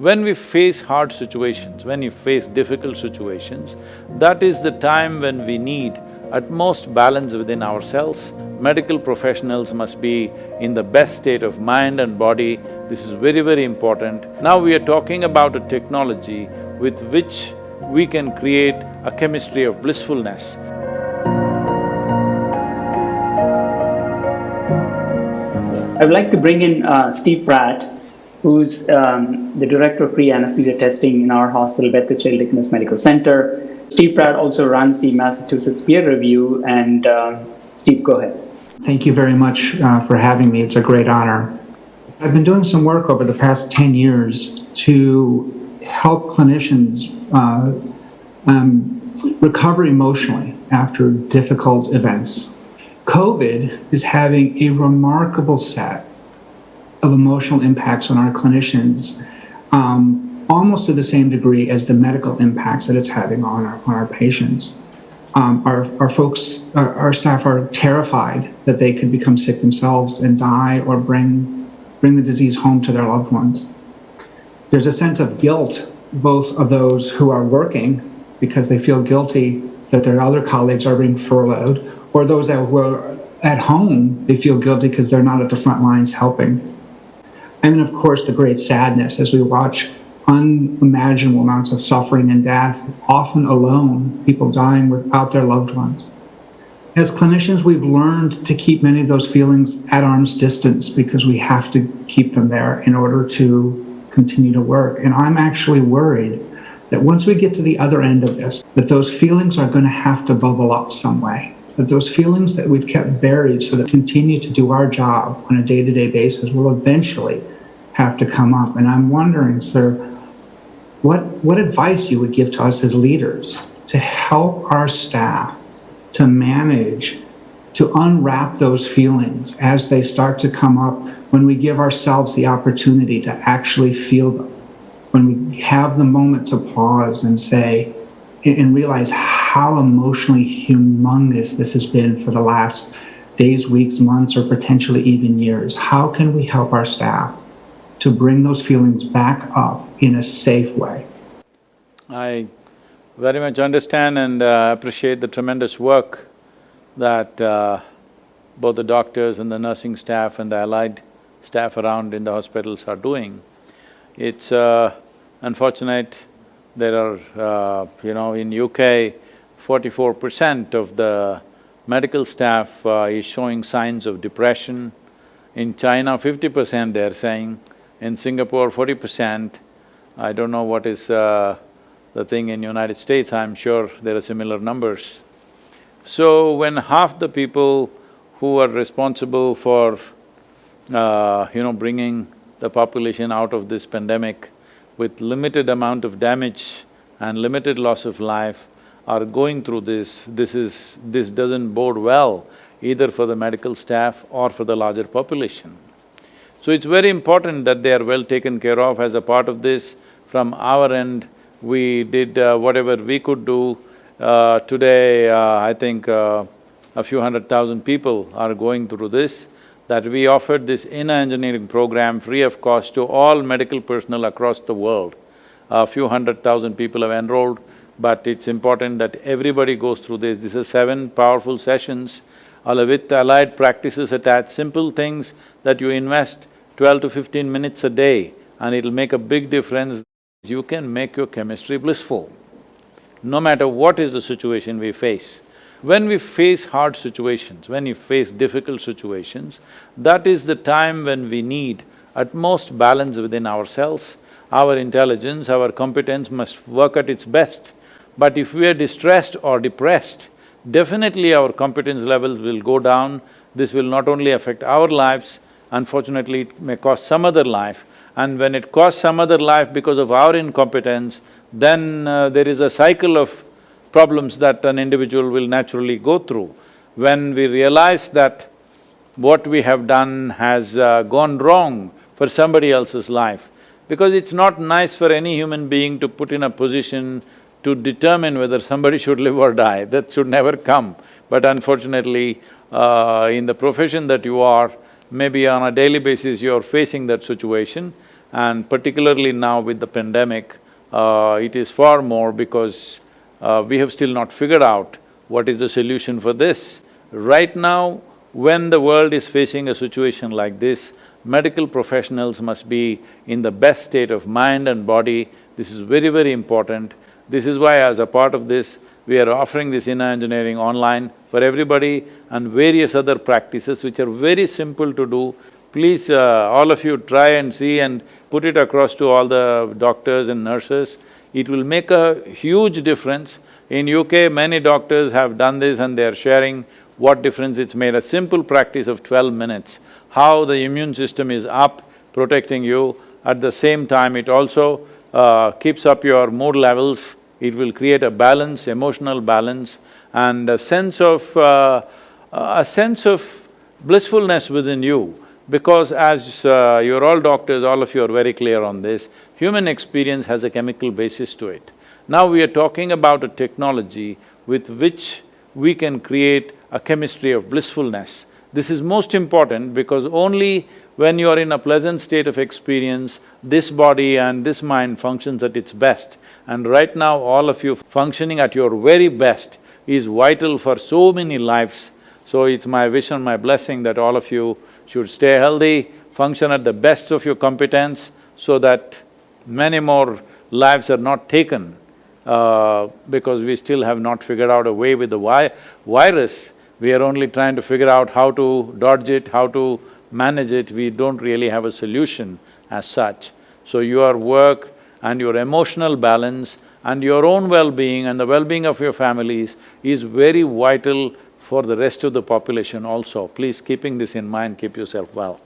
When we face hard situations, when you face difficult situations, that is the time when we need utmost balance within ourselves. Medical professionals must be in the best state of mind and body. This is very, very important. Now we are talking about a technology with which we can create a chemistry of blissfulness. I would like to bring in Steve Pratt, who's the Director of Pre-Anesthesia Testing in our hospital, Bethesda Dickness Medical Center. Steve Pratt also runs the Massachusetts Peer Review, and Steve, go ahead. Thank you very much for having me. It's a great honor. I've been doing some work over the past 10 years to help clinicians recover emotionally after difficult events. COVID is having a remarkable set of emotional impacts on our clinicians, almost to the same degree as the medical impacts that it's having on our patients. Our staff are terrified that they could become sick themselves and die or bring the disease home to their loved ones. There's a sense of guilt, both of those who are working because they feel guilty that their other colleagues are being furloughed, or those who are at home, they feel guilty because they're not at the front lines helping. And then, of course, the great sadness as we watch unimaginable amounts of suffering and death, often alone, people dying without their loved ones. As clinicians, we've learned to keep many of those feelings at arm's distance because we have to keep them there in order to continue to work. And I'm actually worried that once we get to the other end of this, that those feelings are going to have to bubble up some way. That those feelings that we've kept buried so that we continue to do our job on a day-to-day basis will eventually have to come up. And I'm wondering, sir, what advice you would give to us as leaders to help our staff to manage, to unwrap those feelings as they start to come up, when we give ourselves the opportunity to actually feel them, when we have the moment to pause and say, and realize how emotionally humongous this has been for the last days, weeks, months, or potentially even years. How can we help our staff to bring those feelings back up in a safe way? I very much understand and appreciate the tremendous work that both the doctors and the nursing staff and the allied staff around in the hospitals are doing. It's unfortunate there are, in UK, 44% of the medical staff is showing signs of depression. In China, 50% they're saying. In Singapore, 40%. I don't know what is the thing in United States, I'm sure there are similar numbers. So when half the people who are responsible for, bringing the population out of this pandemic with limited amount of damage and limited loss of life are going through this doesn't bode well either for the medical staff or for the larger population. So it's very important that they are well taken care of. As a part of this, from our end, we did whatever we could do. Today, I think a few 100,000 people are going through this, that we offered this inner engineering program free of cost to all medical personnel across the world. A few 100,000 people have enrolled, but it's important that everybody goes through this. This is 7 powerful sessions with allied practices attached, simple things that you invest 12 to 15 minutes a day and it'll make a big difference. You can make your chemistry blissful, no matter what is the situation we face. When we face hard situations, when you face difficult situations, that is the time when we need utmost balance within ourselves. Our intelligence, our competence must work at its best. But if we are distressed or depressed, definitely our competence levels will go down. This will not only affect our lives, unfortunately it may cost some other life. And when it costs some other life because of our incompetence, then there is a cycle of problems that an individual will naturally go through. When we realize that what we have done has gone wrong for somebody else's life, because it's not nice for any human being to put in a position to determine whether somebody should live or die, that should never come. But unfortunately, in the profession that you are, maybe on a daily basis you're facing that situation. and particularly now with the pandemic, it is far more because we have still not figured out what is the solution for this. Right now, when the world is facing a situation like this, medical professionals must be in the best state of mind and body. This is very, very important. This is why as a part of this, we are offering this inner engineering online for everybody and various other practices which are very simple to do. Please, all of you try and see and put it across to all the doctors and nurses. It will make a huge difference. In UK, many doctors have done this and they are sharing what difference it's made. A simple practice of 12 minutes, how the immune system is up, protecting you. At the same time, it also keeps up your mood levels. It will create a balance, emotional balance, and a sense of blissfulness within you. Because as you're all doctors, all of you are very clear on this, human experience has a chemical basis to it. Now we are talking about a technology with which we can create a chemistry of blissfulness. This is most important because only when you are in a pleasant state of experience, this body and this mind functions at its best. And right now, all of you functioning at your very best is vital for so many lives. So it's my wish and my blessing that all of you should stay healthy, function at the best of your competence so that many more lives are not taken because we still have not figured out a way with the virus. We are only trying to figure out how to dodge it, how to manage it. We don't really have a solution as such. So your work and your emotional balance and your own well-being and the well-being of your families is very vital for the rest of the population also. Please, keeping this in mind, keep yourself well.